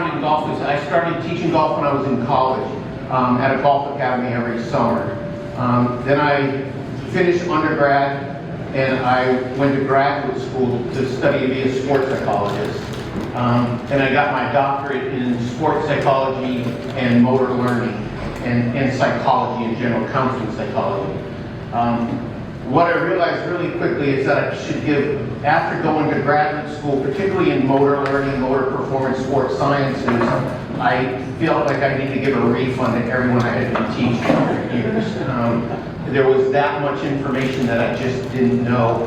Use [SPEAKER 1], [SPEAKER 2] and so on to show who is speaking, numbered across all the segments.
[SPEAKER 1] background in golf is I started teaching golf when I was in college at a golf academy every summer. Then I finished undergrad and I went to graduate school to study to be a sports psychologist. And I got my doctorate in sports psychology and motor learning and psychology in general, counseling psychology. What I realized really quickly is that I should give, after going to graduate school, particularly in motor learning, motor performance, sports sciences, I felt like I need to give a refund to everyone I had been teaching for years. There was that much information that I just didn't know,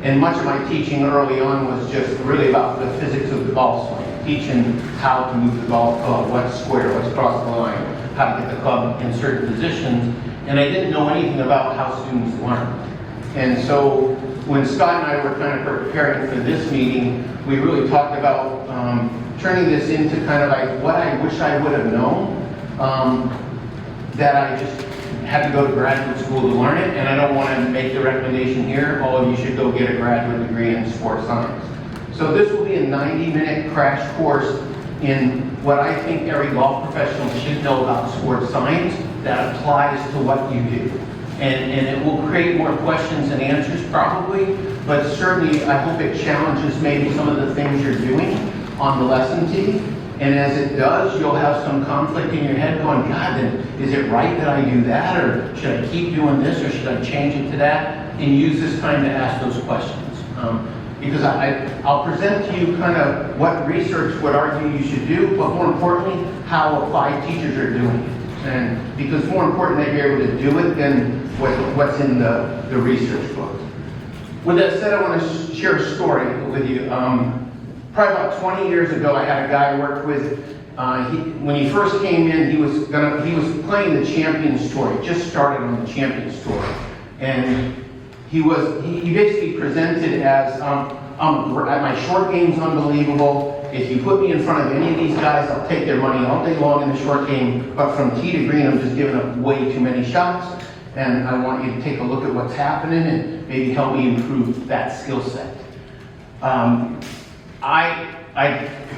[SPEAKER 1] and much of my teaching early on was just really about the physics of the golf swing, teaching how to move the golf club, what's square, what's cross the line, how to get the club in certain positions. And I didn't know anything about how students learn. And so when Scott and I were kind of preparing for this meeting, we really talked about turning this into kind of like what I wish I would have known, that I just had to go to graduate school to learn it, and I don't want to make the recommendation here, oh, you should go get a graduate degree in sports science. So this will be a 90-minute crash course in what I think every golf professional should know about sports science that applies to what you do. And it will create more questions and answers probably, but certainly I hope it challenges maybe some of the things you're doing on the lesson tee. And as it does, you'll have some conflict in your head going, God, then is it right that I do that? Or should I keep doing this? Or should I change it to that? And use this time to ask those questions. Because I'll present to you kind of what research would argue you should do, but more importantly, how applied teachers are doing it. And because more important that you're able to do it than what's in the research book. With that said, I want to share a story with you. Probably about 20 years ago, I had a guy I worked with. When he first came in, he was playing the Champions Tour. He just started on the Champions Tour, and he basically presented as, my short game's unbelievable. If you put me in front of any of these guys, I'll take their money all day long in the short game, but from tee to green, I'm just giving up way too many shots, and I want you to take a look at what's happening and maybe help me improve that skill set.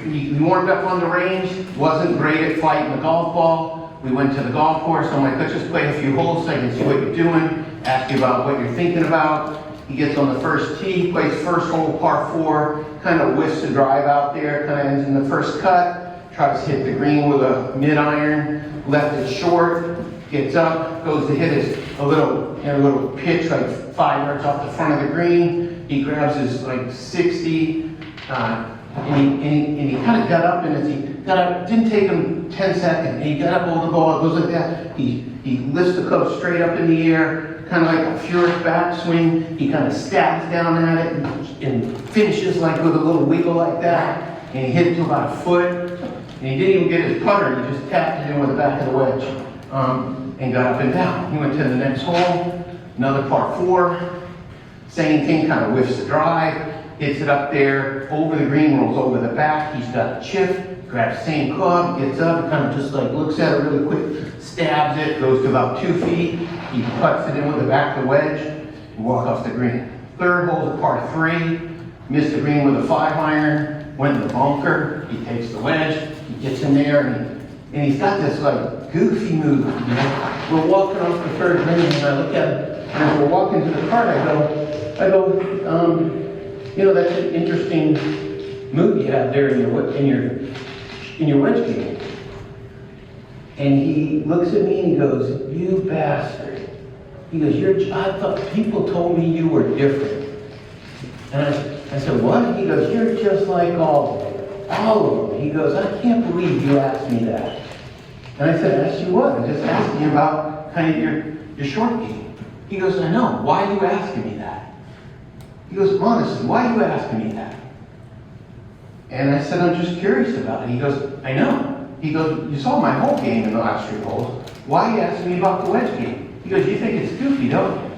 [SPEAKER 1] He warmed up on the range, wasn't great at fighting the golf ball. We went to the golf course, I'm like, let's just play a few holes so I can see what you're doing, ask you about what you're thinking about. He gets on the first tee, plays first hole, par 4, kind of whiffs the drive out there, kind of ends in the first cut, tries to hit the green with a mid-iron, left it short, gets up, goes to hit a little pitch like 5 yards off the front of the green. He grabs his like 60, and he kind of got up, and as he got up, it didn't take him 10 seconds, and he got up over the ball, it goes like that. He lifts the club straight up in the air, kind of like a furious backswing. He kind of stabs down at it and finishes like with a little wiggle like that. And he hit it to about a foot. And he didn't even get his putter. He just tapped it in with the back of the wedge and got up and down. He went to the next hole, another par 4. Same thing, kind of whiffs the drive, hits it up there, over the green, rolls over the back. He's got a chip, grabs the same club, gets up, kind of just like looks at it really quick, stabs it, goes to about 2 feet. He puts it in with the back of the wedge and walk off the green. Third hole's a par 3, missed the green with a 5-iron, went in the bunker. He takes the wedge, he gets in there, and he's got this like goofy move. You know? We're walking off the third green, and I look at him, and as we're walking to the cart, I go, that's an interesting move you have there in your wedge game. And he looks at me and he goes, you bastard. He goes, I thought people told me you were different. And I said, what? He goes, you're just like all of them. He goes, I can't believe you asked me that. And I said, asked you what? I just asked you about kind of your short game. He goes, I know. Why are you asking me that? He goes, honestly, why are you asking me that? And I said, I'm just curious about it. He goes, I know. He goes, you saw my whole game in the last 3 holes. Why are you asking me about the wedge game? He goes, you think it's goofy, don't you?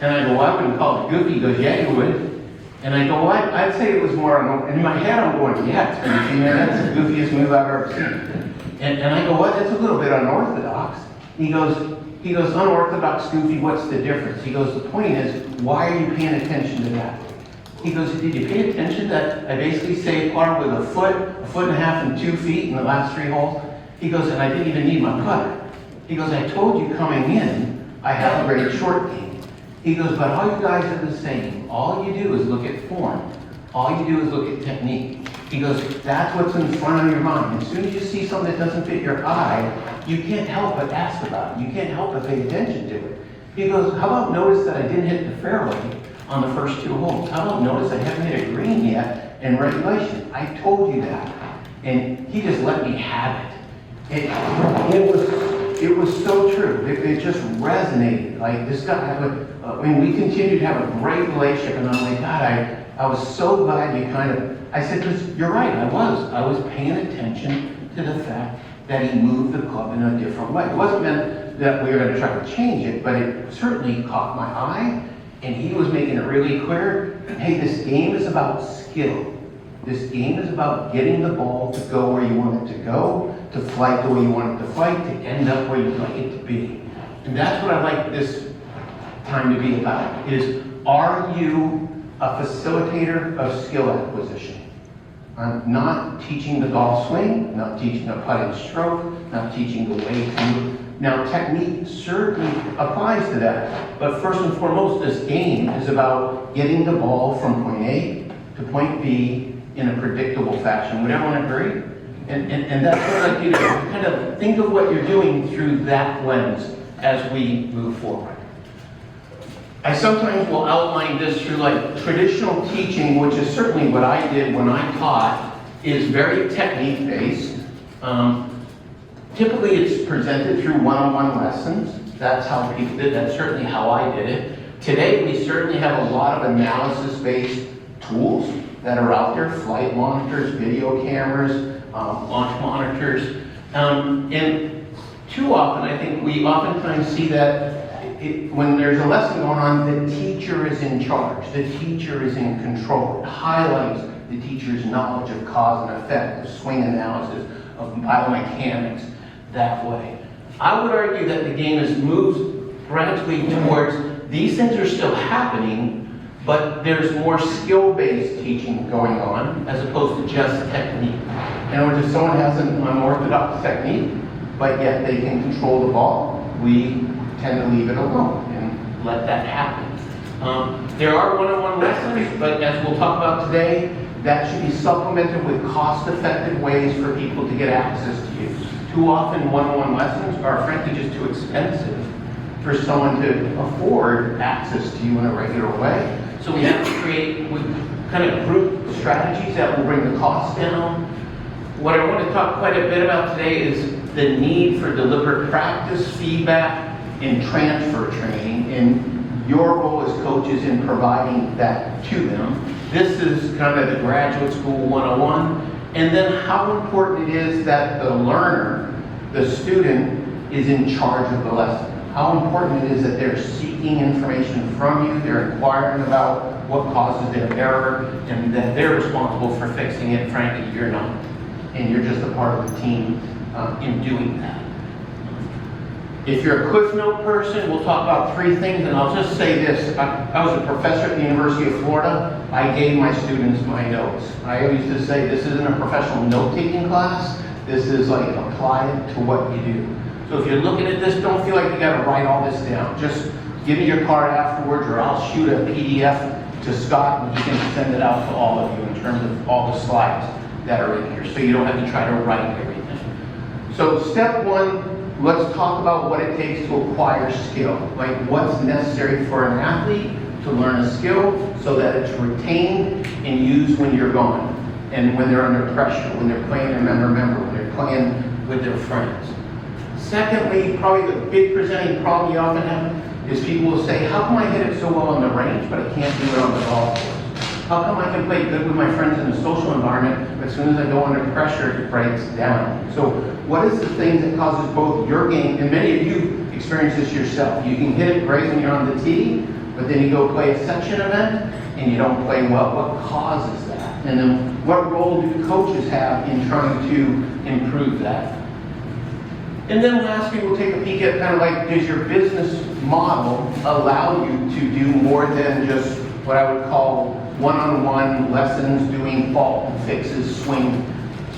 [SPEAKER 1] And I go, well, I wouldn't call it goofy. He goes, yeah, you would. And I go, well, I'd say it was more, and in my head I'm going, yeah, it's goofy, man. That's the goofiest move I've ever seen. And I go, what? That's a little bit unorthodox. He goes, unorthodox, goofy, what's the difference? He goes, the point is, why are you paying attention to that?
[SPEAKER 2] He goes, did you pay attention that I basically saved par with a foot and a half, and 2 feet in the last 3 holes? He goes, and I didn't even need my putter. He goes, I told you coming in, I have a great short game. He goes, but all you guys are the same. All you do is look at form. All you do is look at technique. He goes, that's what's in front of your mind. As soon as you see something that doesn't fit your eye, you can't help but ask about it. You can't help but pay attention to it. He goes, how about notice that I didn't hit the fairway on the first 2 holes? How about notice I haven't hit a green yet in regulation? I told you that. And he just let me have it. It was so true. It just resonated. Like this guy, we continued to have a great relationship, and I'm like, God, I was so glad you I said, because you're right, I was paying attention to the fact that he moved the club in a different way. It wasn't meant that we were going to try to change it, but it certainly caught my eye, and he was making it really clear, hey, this game is about skill. This game is about getting the ball to go where you want it to go, to flight the way you want it to flight, to end up where you'd like it to be. And that's what I like this time to be about, is are you a facilitator of skill acquisition? I'm not teaching the golf swing, not teaching the putting stroke, not teaching the way to. Now, technique certainly applies to that, but first and foremost, this game is about getting the ball from point A to point B in a predictable fashion. Would everyone agree? And that's what I like you to kind of think of what you're doing through that lens as we move forward. I sometimes will outline this through like traditional teaching, which is certainly what I did when I taught, is very technique-based. Typically it's presented through one-on-one lessons. That's how people did it. That's certainly how I did it. Today we certainly have a lot of analysis-based tools that are out there, flight monitors, video cameras, launch monitors. And too often, I think we oftentimes see that when there's a lesson going on, the teacher is in charge. The teacher is in control. It highlights the teacher's knowledge of cause and effect, of swing analysis, of biomechanics that way. I would argue that the game has moved gradually towards these things are still happening, but there's more skill-based teaching going on as opposed to just technique. In other words, if someone has an unorthodox technique, but yet they can control the ball, we tend to leave it alone and let that happen. There are one-on-one lessons, but as we'll talk about today, that should be supplemented with cost-effective ways for people to get access to you. Too often, one-on-one lessons are frankly just too expensive for someone to afford access to you in a regular way. So we have to create kind of group strategies that will bring the cost down. What I want to talk quite a bit about today is the need for deliberate practice, feedback, and transfer training, and your role as coaches in providing that to them. This is kind of the graduate school 101. And then how important it is that the learner, the student, is in charge of the lesson. How important it is that they're seeking information from you, they're inquiring about what causes their error, and that they're responsible for fixing it. Frankly, you're not. And you're just a part of the team in doing that. If you're a Cliff Note person, we'll talk about 3 things, and I'll just say this. I was a professor at the University of Florida. I gave my students my notes. I used to say, this isn't a professional note-taking class. This is like apply it to what you do. So if you're looking at this, don't feel like you gotta write all this down. Just give me your card afterwards, or I'll shoot a PDF to Scott, and he can send it out to all of you in terms of all the slides that are in here, so you don't have to try to write everything. So step 1, let's talk about what it takes to acquire skill. Like what's necessary for an athlete to learn a skill so that it's retained and used when you're gone, and when they're under pressure, when they're playing a member, when they're playing with their friends. Secondly, probably the big presenting problem you often have is people will say, how come I hit it so well on the range, but I can't do it on the golf course? How come I can play good with my friends in a social environment, but as soon as I go under pressure, it breaks down? So what is the thing that causes both your game, and many of you experience this yourself. You can hit it great when you're on the tee, but then you go play a section event, and you don't play well. What causes that? And then what role do coaches have in trying to improve that? And then lastly, we'll take a peek at kind of like, does your business model allow you to do more than just what I would call
[SPEAKER 1] one-on-one lessons doing fault and fixes, swing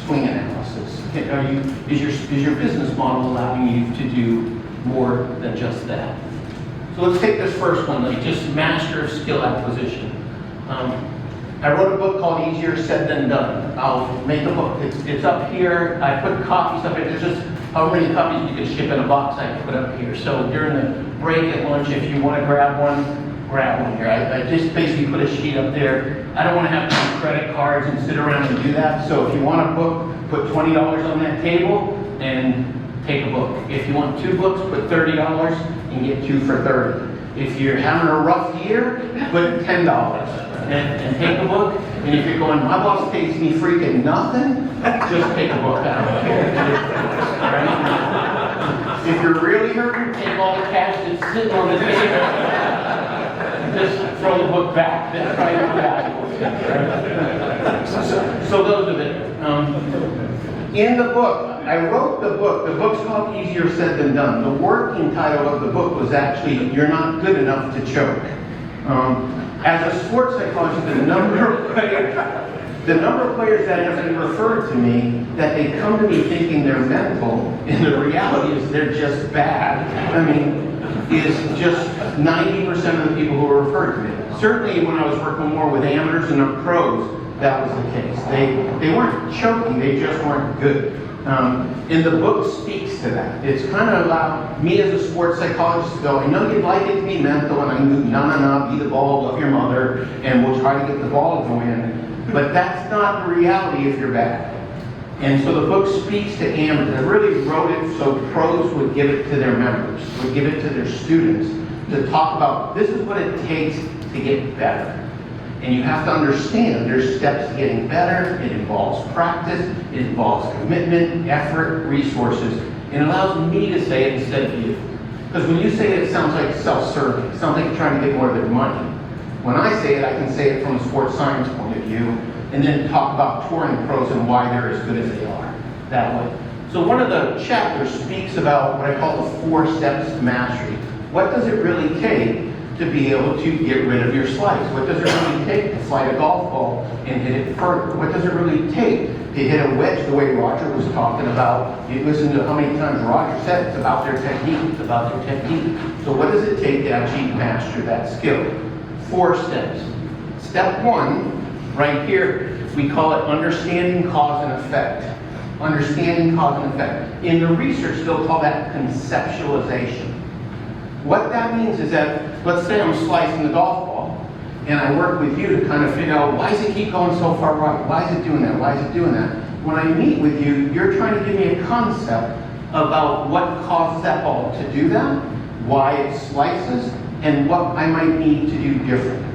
[SPEAKER 1] analysis.
[SPEAKER 3] Is your business model allowing you to do more than just that? So let's take this first one, like just master of skill acquisition.
[SPEAKER 1] I wrote a book called Easier Said Than Done. I'll make a book. It's up here. I put copies of it. There's just how many copies you can ship in a box I put up here. So during the break at lunch, if you want to grab one here. I just basically put a sheet up there. I don't want to have to do credit cards and sit around and do that. So if you want a book, put $20 on that table and take a book. If you want 2 books, put $30 and get 2 for $30. If you're having a rough year, put $10 and take a book. And if you're going, my boss pays me freaking nothing, just take a book. I don't care. Right? If you're really hurting, take all the cash that's sitting on the table. Just throw the book back. That's probably the value. So those are the. In the book, I wrote the book. The book's called Easier Said Than Done. The working title of the book was actually You're Not Good Enough to Choke. As a sports psychologist, the number of players that have been referred to me that they come to me thinking they're mental, and the reality is they're just bad. I mean, is just 90% of the people who are referred to me. Certainly when I was working more with amateurs and the pros, that was the case. They weren't choking, they just weren't good. And the book speaks to that. It's kind of allowed me as a sports psychologist to go, I know you'd like it to be mental, and I can go, be the ball, love your mother, and we'll try to get the ball going. But that's not the reality if you're bad. And so the book speaks to amateurs. I really wrote it so pros would give it to their members, would give it to their students, to talk about this is what it takes to get better. And you have to understand there's steps to getting better. It involves practice, it involves commitment, effort, resources. And it allows me to say it instead of you. Because when you say it, it sounds like self-serving. It sounds like you're trying to get more of their money. When I say it, I can say it from a sports science point of view, and then talk about touring pros and why they're as good as they are that way. So one of the chapters speaks about what I call the 4 steps to mastery. What does it really take to be able to get rid of your slice? What does it really take to fly a golf ball and hit it further? What does it really take to hit a wedge the way Roger was talking about? You listen to how many times Roger said it's about their technique, it's about their technique. So what does it take to actually master that skill? 4 steps. Step 1, right here, we call it understanding cause and effect. Understanding cause and effect. In the research, they'll call that conceptualization. What that means is that, let's say I'm slicing the golf ball, and I work with you to kind of figure out, why does it keep going so far right? Why is it doing that? Why is it doing that? When I meet with you, you're trying to give me a concept about what causes that ball to do that, why it slices, and what I might need to do differently.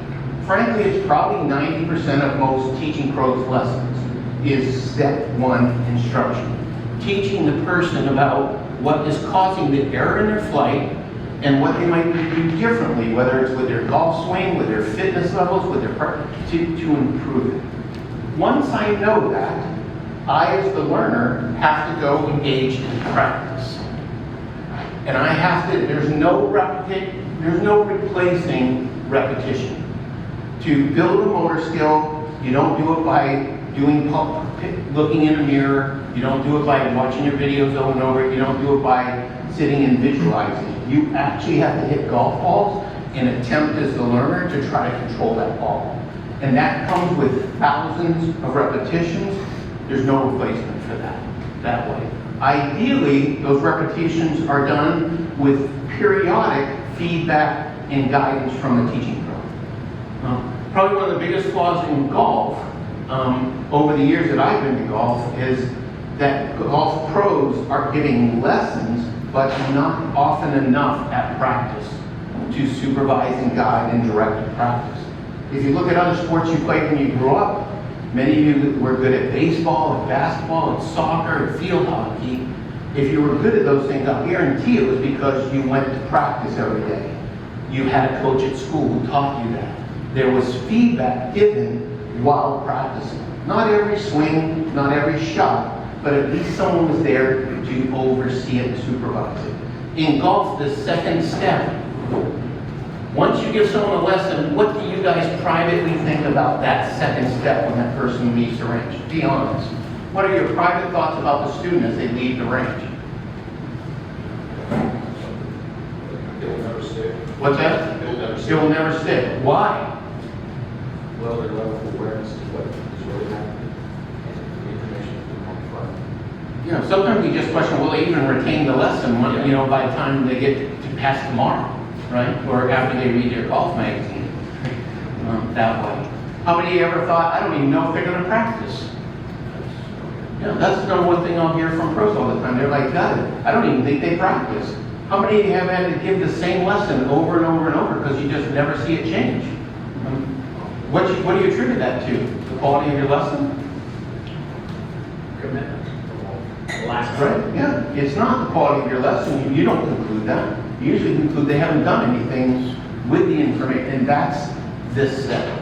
[SPEAKER 1] Frankly, it's probably 90% of most teaching pros lessons is step 1 instruction. Teaching the person about what is causing the error in their flight and what they might do differently, whether it's with their golf swing, with their fitness levels, with their to improve it. Once I know that, I as the learner have to go engage in practice. And I have to, there's no replacing repetition. To build a motor skill, you don't do it by looking in a mirror. You don't do it by watching your videos over and over. You don't do it by sitting and visualizing. You actually have to hit golf balls and attempt as the learner to try to control that ball. And that comes with thousands of repetitions. There's no replacement for that way. Ideally, those repetitions are done with periodic feedback and guidance from the teaching pro. Probably one of the biggest flaws in golf over the years that I've been to golf is that golf pros are giving lessons but not often enough at practice to supervise and guide and direct the practice. If you look at other sports you played when you grew up, many of you were good at baseball, at basketball, at soccer, at field hockey. If you were good at those things, I guarantee it was because you went to practice every day. You had a coach at school who taught you that. There was feedback given while practicing. Not every swing, not every shot, but at least someone was there to oversee it and supervise it. In golf, the second step
[SPEAKER 2] Once you give someone a lesson, what do you guys privately think about that second step when that person leaves the range? Be honest. What are your private thoughts about the student as they leave the range?
[SPEAKER 4] It will never stick.
[SPEAKER 2] What's that?
[SPEAKER 4] It will never
[SPEAKER 2] It
[SPEAKER 4] stick.
[SPEAKER 2] will never stick. Why?
[SPEAKER 4] Well, their level of awareness is what is really happening. The information is being multiplied.
[SPEAKER 2] You know, sometimes we just question, will they even retain the lesson, you know, by the time they get to pass tomorrow, right? Or after they read their golf magazine, that way. How many of you ever thought, I don't even know if they're gonna practice? You know, that's the number one thing I'll hear from pros all the time. They're like, God, I don't even think they practice. How many of you have had to give the same lesson over and over and over because you just never see it change? What do you attribute that to? The quality of your lesson?
[SPEAKER 4] Commitment.
[SPEAKER 2] That's right, yeah. It's not the quality of your lesson. You don't conclude that. You usually conclude they haven't done anything with the information, and that's this step.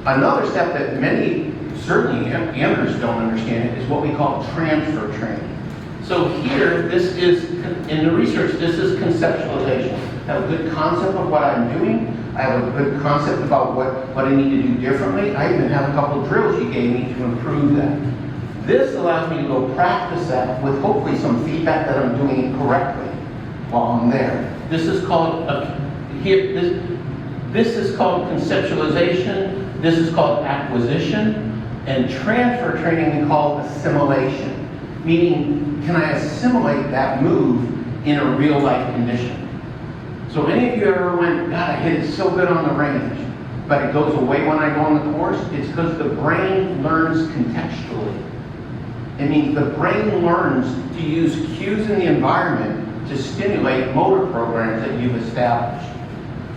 [SPEAKER 2] Another step that many, certainly amateurs don't understand is what we call transfer training. So here, this is, in the research, this is conceptualization. I have a good concept of what I'm doing. I have a good concept about what I need to do differently. I even have a couple of drills you gave me to improve that. This allows me to go practice that with hopefully some feedback that I'm doing it correctly while I'm there. This is called, this is called conceptualization. This is called acquisition. And transfer training we call assimilation. Meaning, can I assimilate that move in a real life condition? So any of you ever went, God, I hit it so good on the range, but it goes away when I go on the course? It's because the brain learns contextually. It means the brain learns to use cues in the environment to stimulate motor programs that you've established.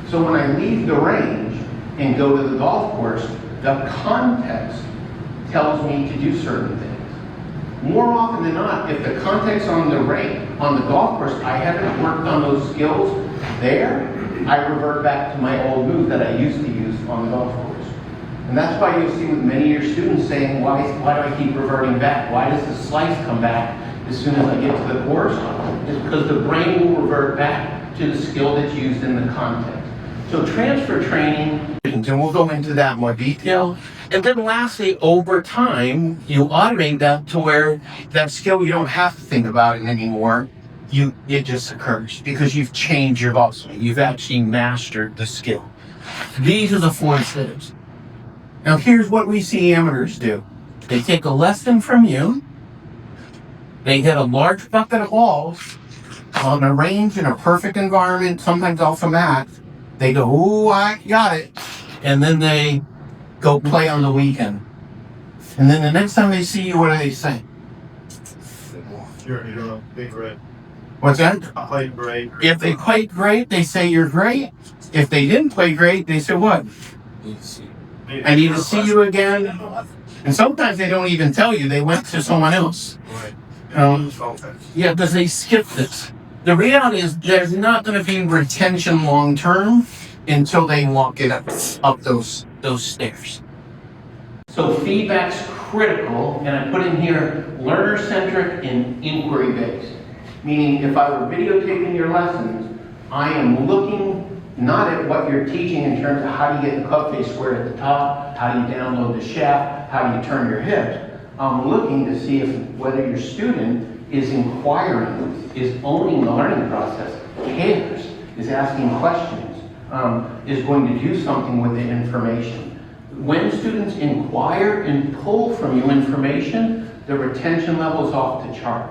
[SPEAKER 2] So when I leave the range and go to the golf course, the context tells me to do certain things. More often than not, if the context on the golf course, I haven't worked on those skills there, I revert back to my old move that I used to use on the golf course. And that's why you'll see with many of your students saying, why do I keep reverting back? Why does the slice come back as soon as I get to the course? It's because the brain will revert back to the skill that's used in the context. So transfer training, and we'll go into that in more detail. And then lastly, over time, you automate that to where that skill, you don't have to think about it anymore. It just occurs because you've changed your muscle. You've actually mastered the skill. These are the 4 steps. Now here's what we see amateurs do. They take a lesson from you. They hit a large bucket of balls on a range in a perfect environment, sometimes off a mat. They go, ooh, I got it. And then they go play on the weekend. And then the next time they see you, what do they say?
[SPEAKER 5] You're big red.
[SPEAKER 2] What's that?
[SPEAKER 5] Played great.
[SPEAKER 2] If they played great, they say you're great. If they didn't play great, they say what? I need to see you again. And sometimes they don't even tell you. They went to someone else.
[SPEAKER 5] Right.
[SPEAKER 2] Yeah, because they skipped it. The reality is there's not going to be retention long term until they walk it up those stairs. So feedback's critical, and I put in here learner-centric and inquiry-based. Meaning if I were videotaping your lessons, I am looking not at what you're teaching in terms of how do you get the club face square at the top, how do you download the shaft, how do you turn your hips. I'm looking to see whether your student is inquiring, is owning the learning process, cares, is asking questions, is going to do something with the information. When students inquire and pull from you information, the retention level is off the chart.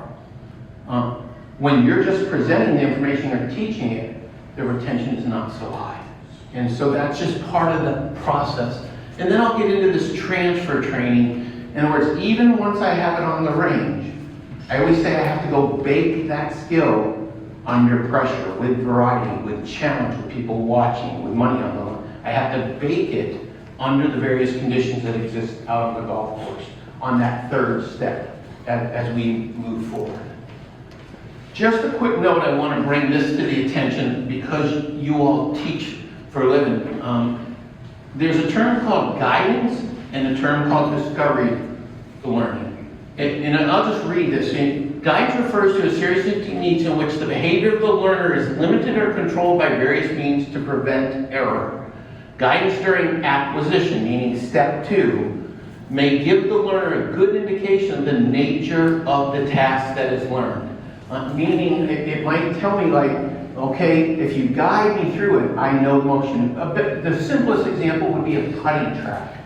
[SPEAKER 2] When you're just presenting the information or teaching it, the retention is not so high. And so that's just part of the process. And then I'll get into this transfer training. In other words, even once I have it on the range, I always say I have to go bake that skill under pressure, with variety, with challenge, with people watching, with money on the line. I have to bake it under the various conditions that exist out on the golf course on that 3rd step as we move forward. Just a quick note, I want to bring this to the attention because you all teach for a living. There's a term called guidance and a term called discovery learning. And I'll just read this.
[SPEAKER 3] Guidance refers to a series of techniques in which the behavior of the learner is limited or controlled by various means to prevent error. Guidance during acquisition, meaning step 2, may give the learner a good indication of the nature of the task that is learned. Meaning, it might tell me like, okay, if you guide me through it, I know the motion. The simplest example would be a putting track.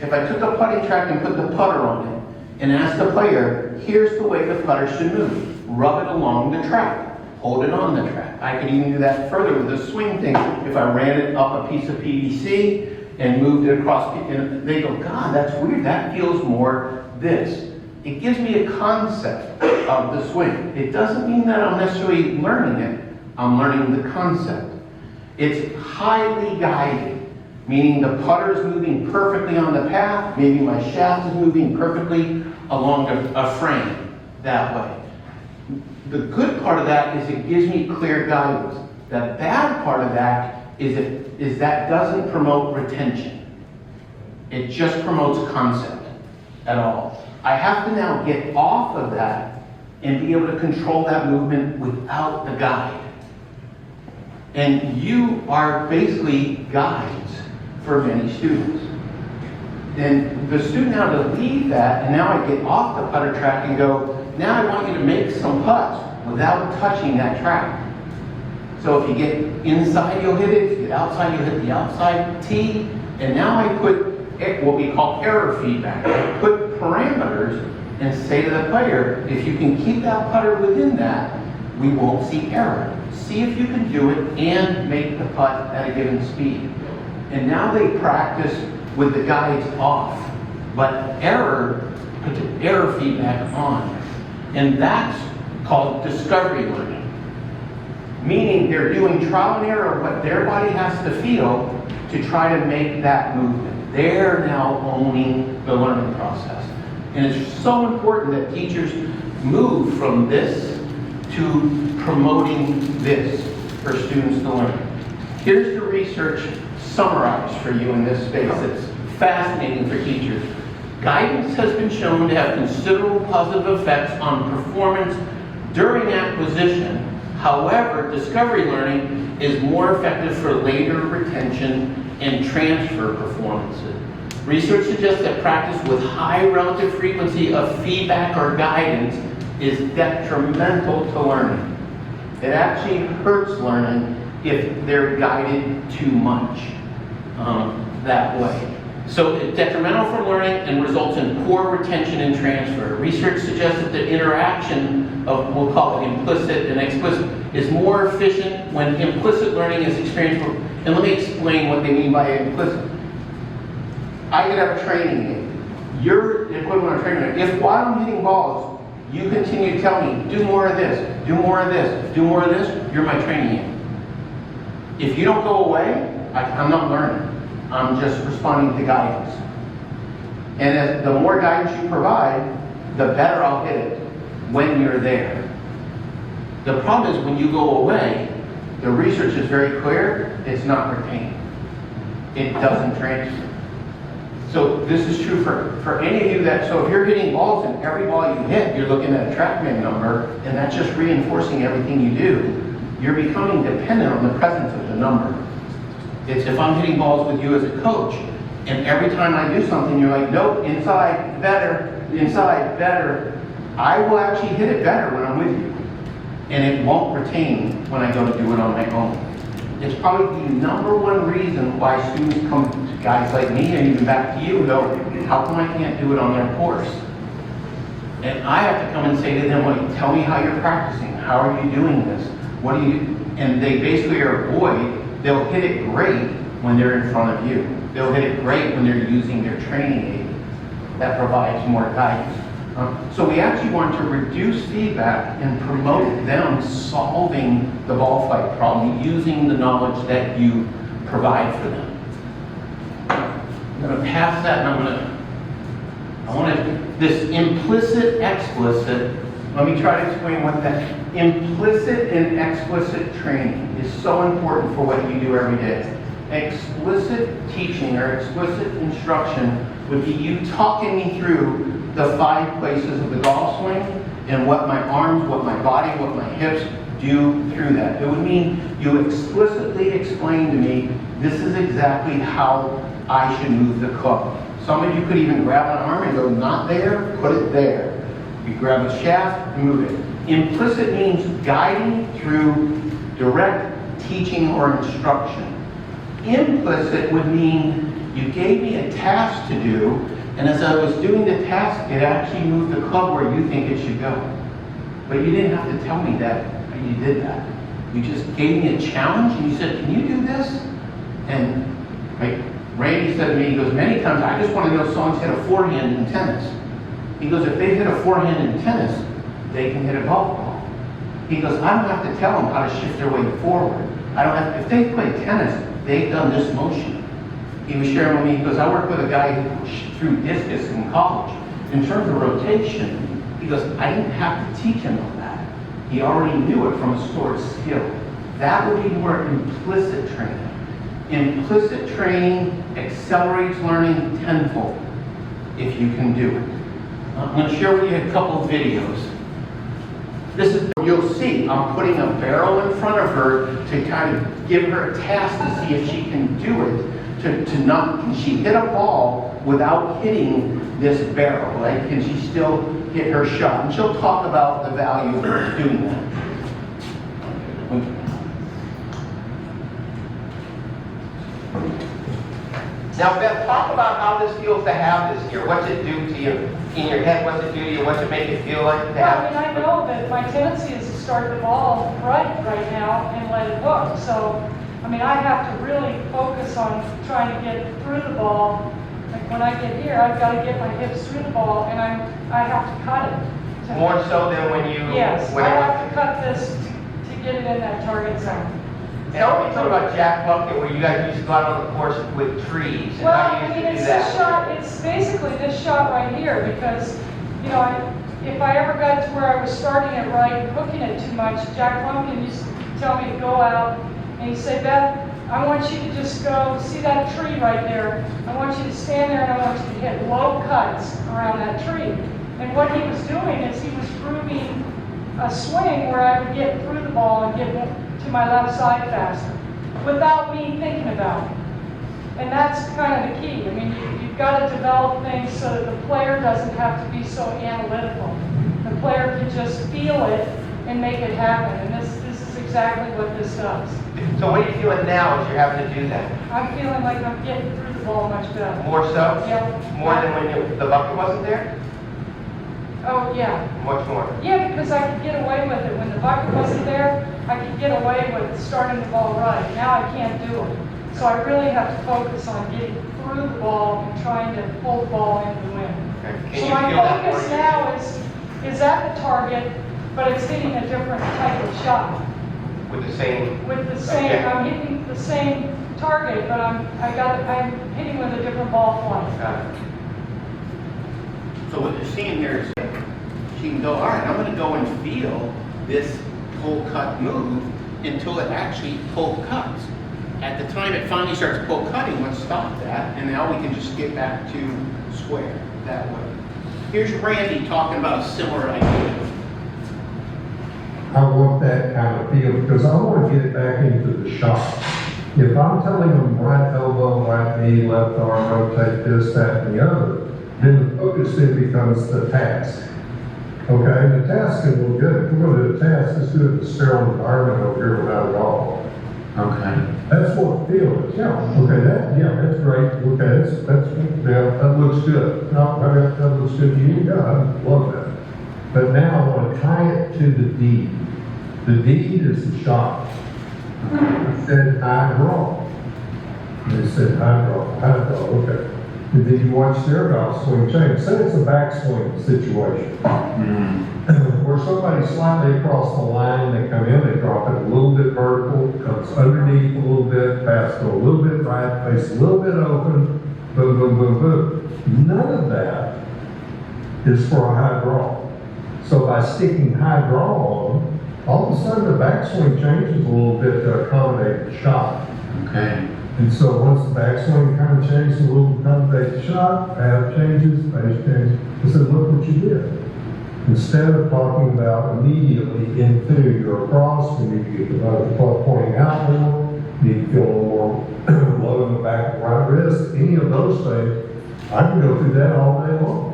[SPEAKER 3] If I took a putting track and put the putter on it, and asked the player, here's the way the putter should move. Rub it along the track. Hold it on the track. I could even do that further with the swing thing. If I ran it up a piece of PVC and moved it across, and they go, God, that's weird. That feels more this. It gives me a concept of the swing. It doesn't mean that I'm necessarily learning it. I'm learning the concept. It's highly guided. Meaning the putter is moving perfectly on the path, maybe my shaft is moving perfectly along a frame that way. The good part of that is it gives me clear guidance. The bad part of that is that doesn't promote retention. It just promotes concept at all. I have to now get off of that and be able to control that movement without the guide. And you are basically guides for many students. And the student now to leave that, and now I get off the putter track and go, now I want you to make some putts without touching that track. So if you get inside, you'll hit it. If you get outside, you'll hit the outside tee. And now I put what we call error feedback. I put parameters and say to the player, if you can keep that putter within that, we won't see error. See if you can do it and make the putt at a given speed. And now they practice with the guides off, but error feedback on. And that's called discovery learning. Meaning they're doing trial and error of what their body has to feel to try to make that movement. They're now owning the learning process. And it's so important that teachers move from this to promoting this for students to learn. Here's the research summarized for you in this space. It's fascinating for teachers. Guidance has been shown to have considerable positive effects on performance during acquisition. However, discovery learning is more effective for later retention and transfer performances. Research suggests that practice with high relative frequency of feedback or guidance is detrimental to learning. It actually hurts learning if they're guided too much that way. So it's detrimental for learning and results in poor retention and transfer. Research suggests that the interaction of, we'll call it implicit and explicit, is more efficient when implicit learning is experienced. And let me explain what they mean by implicit. I could have a training aid. Your equivalent of training aid. If while I'm hitting balls, you continue to tell me, do more of this, do more of this, do more of this, you're my training aid. If you don't go away, I'm not learning. I'm just responding to guidance. And the more guidance you provide, the better I'll hit it when you're there. The problem is when you go away, the research is very clear, it's not retained. It doesn't transfer. So this is true for any of you so if you're hitting balls and every ball you hit, you're looking at a TrackMan number, and that's just reinforcing everything you do, you're becoming dependent on the presence of the number. It's if I'm hitting balls with you as a coach, and every time I do something, you're like, nope, inside, better. I will actually hit it better when I'm with you. And it won't retain when I go to do it on my own. It's probably the number one reason why students come to guys like me and even back to you and go, how come I can't do it on their course? And I have to come and say to them, well, tell me how you're practicing. How are you doing this? What do you, and they basically are buoyed. They'll hit it great when they're in front of you. They'll hit it great when they're using their training aid that provides more guidance. So we actually want to reduce feedback and promote them solving the ball flight problem using the knowledge that you provide for them. I'm going to pass that and this implicit, explicit, let me try to explain what that implicit and explicit training is so important for what you do every day. Explicit teaching or explicit instruction would be you talking me through
[SPEAKER 1] the 5 places of the golf swing and what my arms, what my body, what my hips do through that. It would mean you explicitly explain to me, this is exactly how I should move the club. Some of you could even grab an arm and go, not there, put it there. You grab a shaft and move it. Implicit means guiding through direct teaching or instruction. Implicit would mean you gave me a task to do, and as I was doing the task, it actually moved the club where you think it should go. But you didn't have to tell me that you did that. You just gave me a challenge, and you said, can you do this? And like Randy said to me, he goes, many times, I just want to know someone's hit a forehand in tennis. He goes, if they hit a forehand in tennis, they can hit a golf ball. He goes, I don't have to tell them how to shift their weight forward. I don't have, if they play tennis, they've done this motion. He was sharing with me, he goes, I worked with a guy who threw discus in college. In terms of rotation, he goes, I didn't have to teach him all that. He already knew it from a stored skill. That would be more implicit training. Implicit training accelerates learning tenfold if you can do it. I'm going to share with you a couple of videos. This is, you'll see, I'm putting a barrel in front of her to kind of give her a task to see if she can do it. Can she hit a ball without hitting this barrel? Like, can she still hit her shot? And she'll talk about the value of doing that. Now, Beth, talk about how this feels to have this here. What's it do to you in your head? What's it do to you? What's it make it feel like to have?
[SPEAKER 6] Well, I mean, I know that my tendency is to start the ball right now and let it hook. So, I mean, I have to really focus on trying to get through the ball. Like when I get here, I've got to get my hips through the ball, and I have to cut it.
[SPEAKER 1] More so than when you...
[SPEAKER 6] Yes, I have to cut this to get it in that target zone.
[SPEAKER 1] Tell me something about Jack Bucket, where you guys used to go out on the course with trees, and
[SPEAKER 6] Well,
[SPEAKER 1] how you
[SPEAKER 6] I
[SPEAKER 1] used
[SPEAKER 6] mean,
[SPEAKER 1] to
[SPEAKER 6] it's
[SPEAKER 1] do
[SPEAKER 6] this
[SPEAKER 1] that.
[SPEAKER 6] shot, it's basically this shot right here, because, you know, if I ever got to where I was starting it right and hooking it too much, Jack Lumpkin used to tell me to go out, and he'd say, Beth, I want you to just go, see that tree right there, I want you to stand there and I want you to hit low cuts around that tree. And what he was doing is he was grooving a swing where I would get through the ball and get to my left side faster, without me thinking about it. And that's kind of the key. I mean, you've got to develop things so that the player doesn't have to be so analytical. The player can just feel it and make it happen. And this is exactly what this does.
[SPEAKER 1] So what are you feeling now as you're having to do that?
[SPEAKER 6] I'm feeling like I'm getting through the ball much better.
[SPEAKER 1] More so?
[SPEAKER 6] Yeah.
[SPEAKER 1] More than when the bucket wasn't there?
[SPEAKER 6] Oh, yeah.
[SPEAKER 1] Much more.
[SPEAKER 6] Yeah, because I could get away with it. When the bucket wasn't there, I could get away with starting the ball right. Now I can't do it. So I really have to focus on getting through the ball and trying to pull the ball into the wind.
[SPEAKER 1] Okay. Can
[SPEAKER 6] So
[SPEAKER 1] you
[SPEAKER 6] my
[SPEAKER 1] feel that
[SPEAKER 6] focus
[SPEAKER 1] more?
[SPEAKER 6] now is at the target, but it's hitting a different type of shot.
[SPEAKER 1] With the same...
[SPEAKER 6] With the same,
[SPEAKER 1] Okay.
[SPEAKER 6] I'm hitting the same target, but I'm hitting with a different ball flight.
[SPEAKER 1] Got it.
[SPEAKER 3] So what you're seeing here is she can go, all right, I'm going to go and feel this pull cut move until it actually pull cuts. At the time it finally starts pull cutting, let's stop that, and now we can just get back to square that way. Here's Randy talking about a similar idea.
[SPEAKER 7] I want that kind of feel because I want to get back into the shot. If I'm telling them right elbow, right knee, left arm, rotate this, that, and the other, then the focus then becomes the task. Okay, the task is well good. If we're going to do a task, let's do it in a sterile environment over here without a alcohol.
[SPEAKER 3] Okay.
[SPEAKER 7] That's what it feels. Yeah. Okay. That's great. Okay. That looks good. No, that looks good to you. Yeah, I love that. But now I want to tie it to the deed. The deed is the shot. It said high draw. They said high draw. Okay. And then you watch their golf swing change. Say it's a backswing situation. Where somebody slightly across the line, they come in, they drop it a little bit vertical, comes underneath a little bit, pass go a little bit right, face a little bit open, boom, boom, boom, boom. None of that is for a high draw. So by sticking high draw on, all of a sudden the backswing changes a little bit to accommodate the shot.
[SPEAKER 3] Okay.
[SPEAKER 7] And so once the backswing kind of changes a little, kind of takes a shot, path changes, base changes, I said, look what you did. Instead of talking about immediately into your cross, we need to get the club pointing out more, need to feel a little more low in the back of the right wrist, any of those things, I can go through that all day long.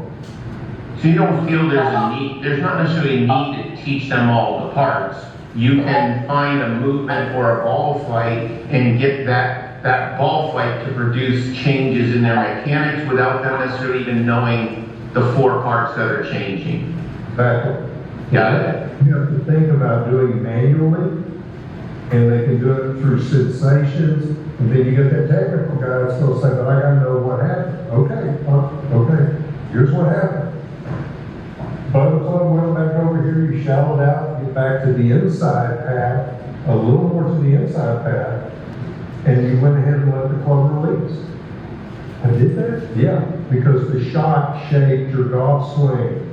[SPEAKER 3] So you don't feel there's not necessarily a need to teach them all the parts. You can find a movement or a ball flight and get that ball flight to produce changes in their mechanics without them necessarily even knowing the 4 parts that are changing.
[SPEAKER 7] Exactly.
[SPEAKER 3] Got it?
[SPEAKER 7] You have to think about doing it manually, and they can do it through sensations, and then you get that technical guy that's going to say, but I gotta know what happened. Okay, here's what happened. Button club went back over here, you shallowed out, get back to the inside path, a little more to the inside path, and you went ahead and let the club release. I did that? Yeah, because the shot shaped your golf swing.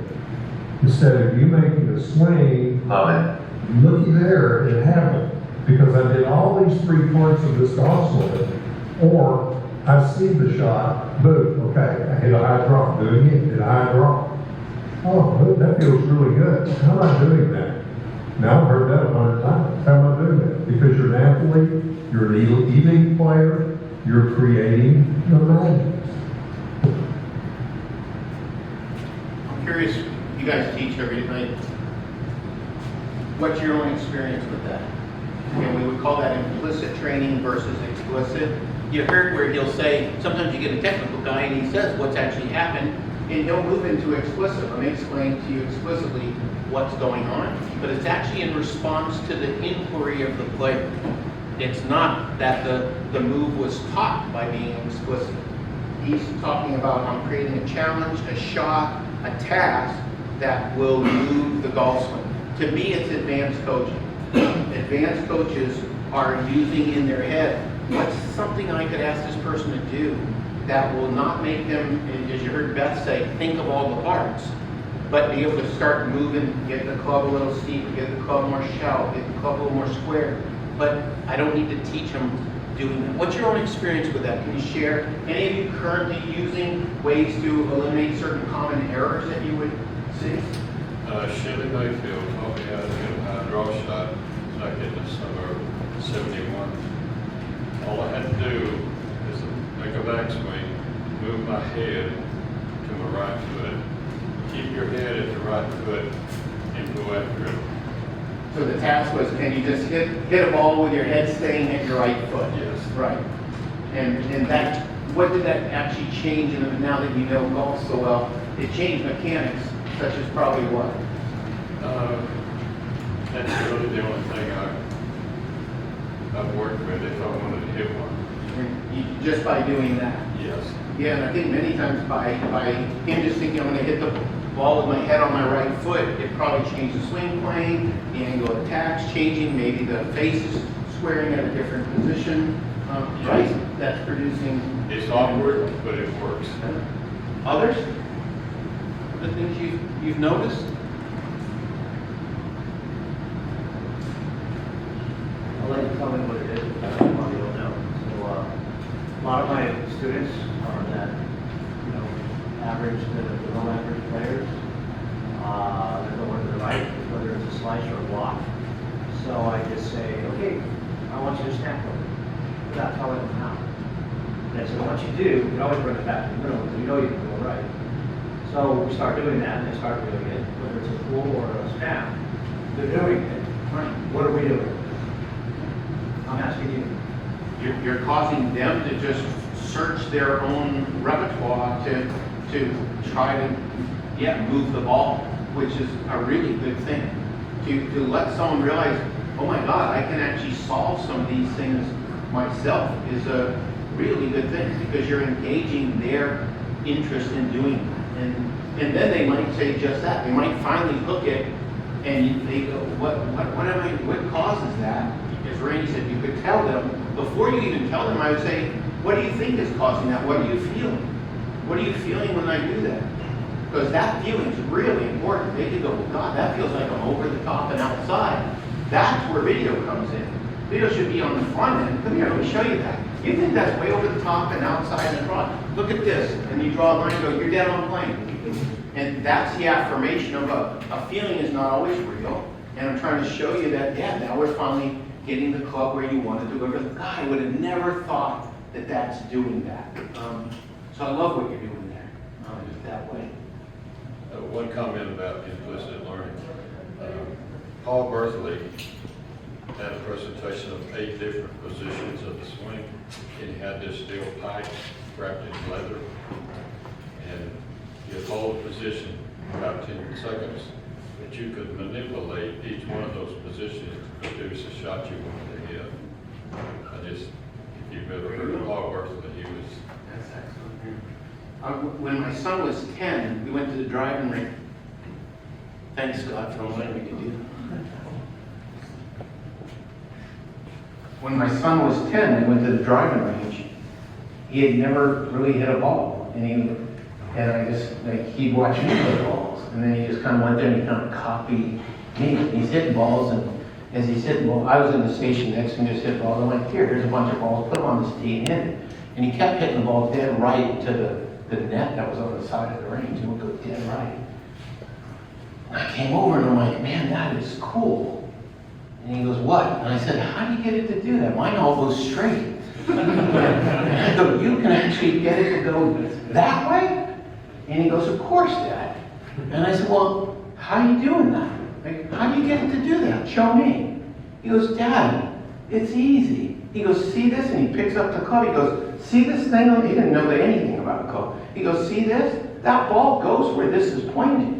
[SPEAKER 7] Instead of you making a swing,
[SPEAKER 3] Love it.
[SPEAKER 7] looky there, it happened. Because I did all these 3 parts of this golf swing, or I see the shot, boom, okay, I hit a high drop, doing it, hit a high drop. Oh, that feels really good. How am I doing that? Now I've heard that 100 times. How am I doing that? Because you're an athlete, you're an elite player, you're creating the magic.
[SPEAKER 1] I'm curious, you guys teach every night. What's your own experience with that? And we would call that implicit training versus explicit.
[SPEAKER 3] You heard where he'll say, sometimes you get a technical guy and he says what's actually happened,
[SPEAKER 1] And he'll move into explicit. Let me explain to you explicitly
[SPEAKER 3] what's going on, but it's actually in response to the inquiry of the player. It's not that the move was taught by being explicit.
[SPEAKER 1] He's talking about I'm creating a challenge, a shot, a task that will move the golf swing. To me, it's advanced coaching. Advanced coaches are using in their head, what's something I could ask this person to do that will not make them, as you heard Beth say, think of all the parts, but be able to start moving, get the club a little steeper, get the club more shallow, get the club a little more square.
[SPEAKER 3] But I don't need to teach them doing that. What's your own experience with that? Can you share?
[SPEAKER 1] Any of you currently using ways to eliminate certain common errors that you would see?
[SPEAKER 8] Shelley Mayfield taught me how to hit a high draw shot back in the summer of '71. All I had to do is make a backswing, move my head to my right foot, keep your head at the right foot, and go after it.
[SPEAKER 1] So the task was, can you just hit a ball with your head staying at your right foot?
[SPEAKER 8] Yes.
[SPEAKER 1] Right. And that, what did that actually change in it now that you know golf so well? It changed mechanics, such as probably what?
[SPEAKER 8] That's really the only thing I've worked with if I wanted to hit one.
[SPEAKER 1] Just by doing that.
[SPEAKER 8] Yes.
[SPEAKER 1] Yeah, and I think many times by him just thinking I'm gonna hit the ball with my head on my right foot, it probably changed the swing plane, the angle of attack's changing, maybe the face is squaring at a different position. Right? That's producing.
[SPEAKER 8] It's awkward, but it works.
[SPEAKER 3] Others? The things you've noticed?
[SPEAKER 9] I'll let you tell me what it is, because I probably don't know. So, a lot of my students are that, average to below average players. They're going to the right, whether it's a slice or a block. So I just say, okay, I want you to snap over, without telling them how. And so once you do, you can always bring it back to the middle, because you know you can go right. So we start doing that, and they start doing it, whether it's a pull or a snap. They're doing it. What are we doing? I'm asking you.
[SPEAKER 1] You're causing them to just search their own repertoire to try to move the ball, which is a really good thing. To let someone realize, oh my God, I can actually solve some of these things myself is a really good thing, because you're engaging their interest in doing that. And then they might say just that. They might finally hook it, and they go, what causes that? As Randy said, you could tell them. Before you even tell them, I would say, what do you think is causing that? What are you feeling? What are you feeling when I do that? Because that feeling is really important. They could go, well, God, that feels like I'm over the top and outside. That's where video comes in. Video should be on the front end. Come here, let me show you that.
[SPEAKER 2] You think that's way over the top and outside the draw? Look at this, and you draw a line and go, you're dead on plane. And that's the affirmation of a feeling is not always real. And I'm trying to show you that, yeah, now we're finally getting the club where you want to deliver. God, I would have never thought that that's doing that. So I love what you're doing there, that way.
[SPEAKER 8] One comment about implicit learning. Paul Bertheley had a presentation of 8 different positions of the swing, and he had this steel pipe wrapped in leather, and you'd hold a position about 10 seconds, but you could manipulate each one of those positions to produce a shot you wanted to hit. If you've ever heard of Paul Bertheley, he was.
[SPEAKER 2] That's excellent. When my son was 10, we went to the driving range. Thanks, God, for letting me do that. When my son was 10, we went to the driving range. He had never really hit a ball, and I just, he'd watch me hit balls, and then he just kind of went there and he kind of copied me. He's hitting balls, and as he's hitting balls, I was in the station next to him, just hitting balls. I'm like, here's a bunch of balls, put them on this tee and hit it. And he kept hitting the ball dead right to the net that was on the side of the range, and would go dead right. And I came over and I'm like, man, that is cool. And he goes, what? And I said, how do you get it to do that? Mine all goes straight. And I go, you can actually get it to go that way? And he goes, of course, Dad. And I said, well, how are you doing that? Like, how do you get it to do that? Show me. He goes, Dad, it's easy. He goes, see this? And he picks up the club. He goes, see this thing? He didn't know anything about the club. He goes, see this? That ball goes where this is pointed.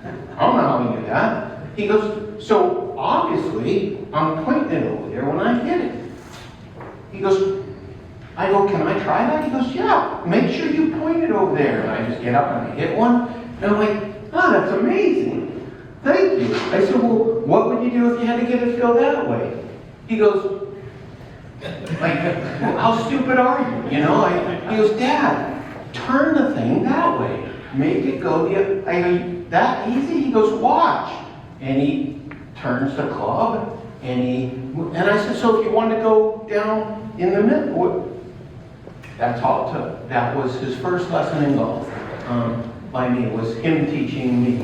[SPEAKER 2] I don't know how he knew that. He goes, so obviously, I'm pointing it over there when I hit it. He goes, I go, can I try that? He goes, yeah, make sure you point it over there. And I just get up and I hit one. And I'm like, oh, that's amazing. Thank you. I said, well, what would you do if you had to get it filled that way? He goes, like, well, how stupid are you? You know, he goes, Dad, turn the thing that way. Make it go the other. I go, that easy? He goes, watch. And he turns the club, and I said, so if you want to go down in the middle, that's all it took. That was his first lesson in golf by me. It was him teaching me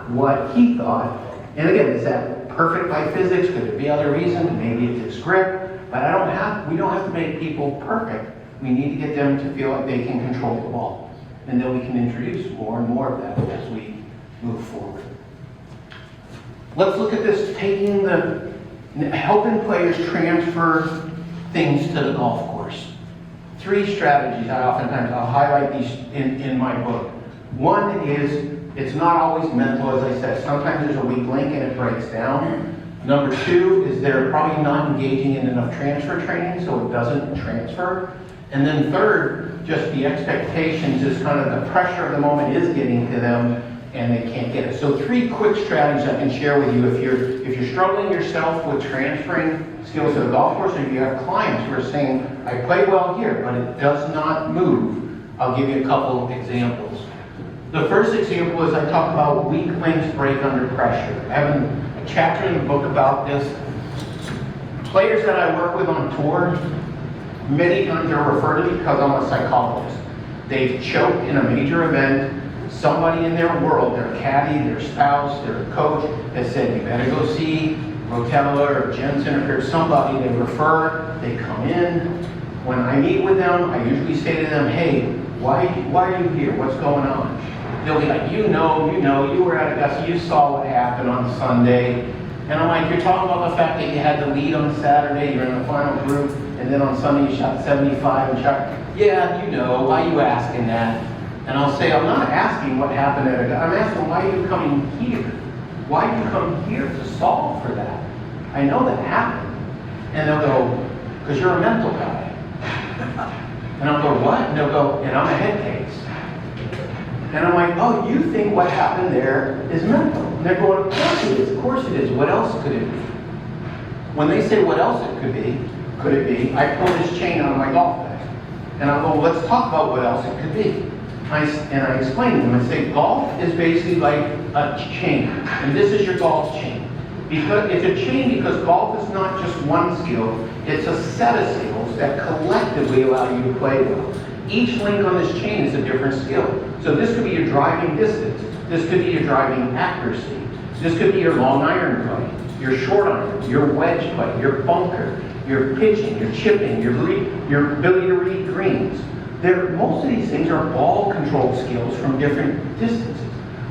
[SPEAKER 2] what he thought. And again, is that perfect by physics? Could there be other reasons? Maybe it's his grip. But we don't have to make people perfect. We need to get them to feel like they can control the ball. And then we can introduce more and more of that as we move forward. Let's look at this, helping players transfer things to the golf course. 3 strategies I'll highlight these in my book. One is, it's not always mental, as I said. Sometimes there's a weak link and it breaks down. Number 2 is they're probably not engaging in enough transfer training, so it doesn't transfer. And then third, just the expectations is kind of the pressure of the moment is getting to them and they can't get it. So 3 quick strategies I can share with you if you're struggling yourself with transferring skills to the golf course, or if you have clients who are saying, I play well here, but it does not move. I'll give you a couple of examples. The first example is I talk about weak links break under pressure. I have a chapter in the book about this. Players that I work with on tour, many times are referred to me because I'm a psychologist. They've choked in a major event. Somebody in their world, their caddy, their spouse, their coach, has said, you better go see Rotella or Jensen, or if there's somebody they refer, they come in. When I meet with them, I usually say to them, hey, why are you here? What's going on? They'll be like, you were at Augusta, you saw what happened on Sunday. And I'm like, you're talking about the fact that you had the lead on Saturday, you're in the final group, and then on Sunday you shot 75 and shot, yeah, why are you asking that? And I'll say, I'm not asking what happened at Augusta, I'm asking why are you coming here? Why do you come here to solve for that? I know that happened. And they'll go, because you're a mental guy. And I'll go, what? And they'll go, and I'm a head case. And I'm like, oh, you think what happened there is mental. And they're going, of course it is, of course it is. What else could it be? When they say what else it could it be, I pull this chain out of my golf bag. And I'll go, let's talk about what else it could be. And I explain to them, I say, golf is basically like a chain. And this is your golf chain. Because it's a chain because golf is not just one skill, it's a set of skills that collectively allow you to play well. Each link on this chain is a different skill. So this could be your driving distance, this could be your driving accuracy, this could be your long iron play, your short iron, your wedge play, your bunker, your pitching, your chipping, your ability to read greens. Most of these things are ball control skills from different distances.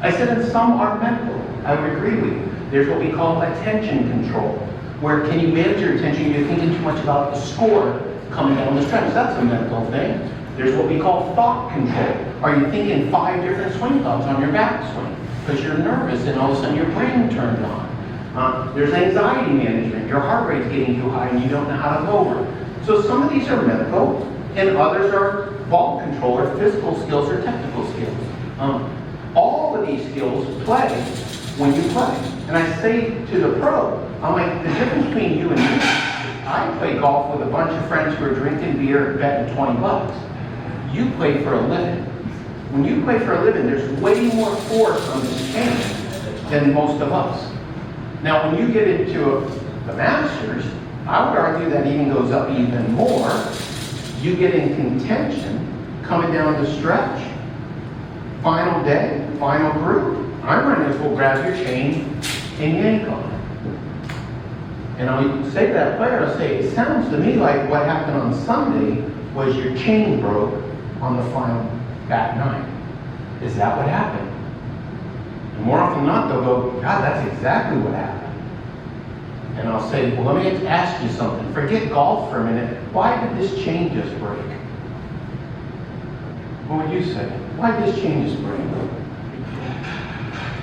[SPEAKER 2] I said that some are mental. I would agree with you. There's what we call attention control, where can you manage your attention? You're thinking too much about the score coming down the stretch. That's a mental thing. There's what we call thought control. Are you thinking 5 different swing thoughts on your backswing because you're nervous and all of a sudden your brain turned on? There's anxiety management. Your heart rate's getting too high and you don't know how to lower it. So some of these are mental and others are ball control or physical skills or technical skills. All of these skills play when you play. And I say to the pro, I'm like, the difference between you and me, I play golf with a bunch of friends who are drinking beer and betting $20. You play for a living. When you play for a living, there's way more force on this chain than most of us. Now, when you get into the Masters, I would argue that even goes up even more. You get in contention coming down the stretch. Final day, final group. I might as well grab your chain and yank on it. And I'll say to that player, I'll say, it sounds to me like what happened on Sunday was your chain broke on the final back nine. Is that what happened? And more often than not, they'll go, God, that's exactly what happened. And I'll say, well, let me ask you something. Forget golf for a minute. Why did this chain just break? What would you say? Why did this chain just break?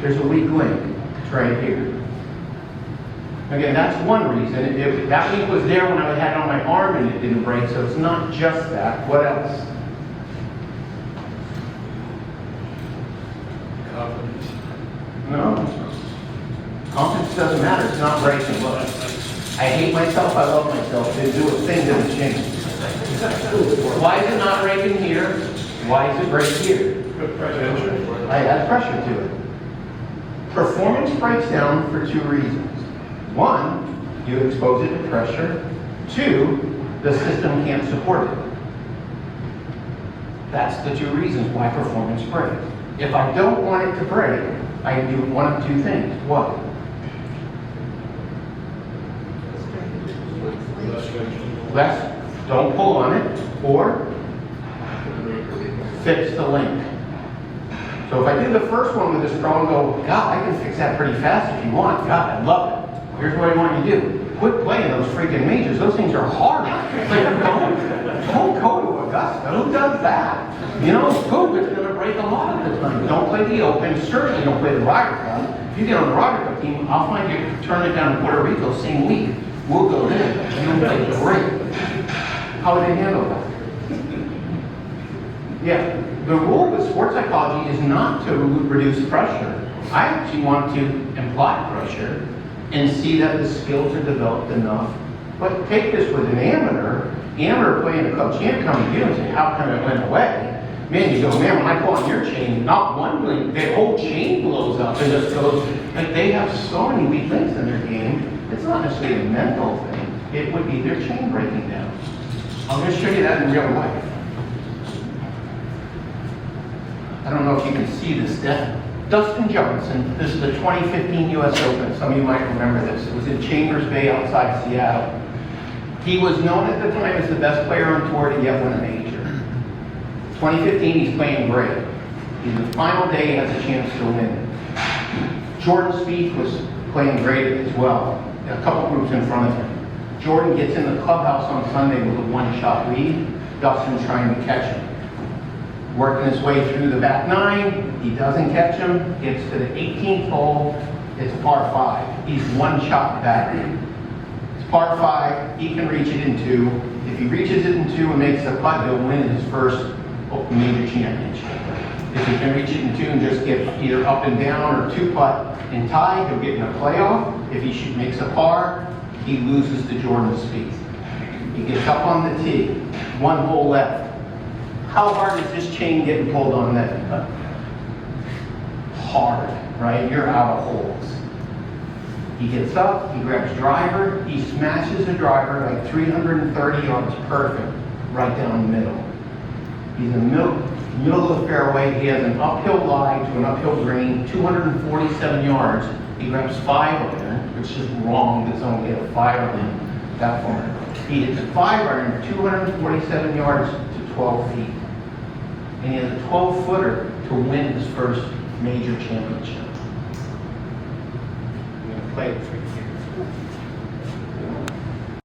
[SPEAKER 2] There's a weak link. It's right here. Again, that's one reason. That link was there when I had it on my arm and it didn't break, so it's not just that. What else?
[SPEAKER 8] Confidence.
[SPEAKER 2] No. Confidence doesn't matter. It's not breaking. Look, I hate myself. I love myself. They do a thing that change. Why is it not breaking here? Why is it break here? I add pressure to it. Performance breaks down for 2 reasons. 1, you expose it to pressure. 2, the system can't support it. That's the 2 reasons why performance breaks. If I don't want it to break, I can do one of 2 things. What? Less, don't pull on it, or fix the link. So if I do the first one with this pro and go, God, I can fix that pretty fast if you want. God, I love it. Here's what I want you to do. Quit playing those freaking majors. Those things are hard. Like, don't go to Augusta. Who does that? You know, poop is going to break a lot of the time. Don't play the Open. Certainly don't play the Ryder Cup. If you get on the Ryder Cup team, I'll find you turn it down to Puerto Rico same week. We'll go there. You'll play great. How would they handle that? Yeah. The rule with sports psychology is not to reduce pressure. I actually want to imply pressure and see that the skills are developed enough. But take this with an amateur playing a club champ coming to you and say, how come it went away? Man, you go, man, when I pull on your chain, not one link, the whole chain blows up and just goes, like they have so many weak links in their game, it's not necessarily a mental thing. It would be their chain breaking down. I'm going to show you that in real life. I don't know if you can see this, Dustin Johnson, this is the 2015 U.S. Open. Some of you might remember this. It was in Chambers Bay outside Seattle. He was known at the time as the best player on tour to yet win a major. 2015, he's playing great. In the final day, he has a chance to win. Jordan Spieth was playing great as well. A couple groups in front of him. Jordan gets in the clubhouse on Sunday with a 1-shot lead. Dustin's trying to catch him. Working his way through the back 9, he doesn't catch him, gets to the 18th hole, it's a par 5. He's 1 shot back. It's par 5, he can reach it in 2. If he reaches it in 2 and makes a putt, he'll win his first Open Major Championship. If he can reach it in 2 and just get either up and down or 2-putt and tie, he'll get in a playoff. If he makes a par, he loses to Jordan Spieth. He gets up on the tee, 1 hole left. How hard is this chain getting pulled on that? Hard, right? You're out of holes.
[SPEAKER 3] He gets up, he grabs driver, he smashes the driver like 330 yards, perfect, right down the middle. He's in the middle of the fairway, he has an uphill lie to an uphill green, 247 yards. He grabs 5 iron, which is wrong, because someone get a 5 iron that far. He hits a 5 iron, 247 yards to 12 feet. And he has a 12-footer to win his first major championship. I'm going to play it for you here.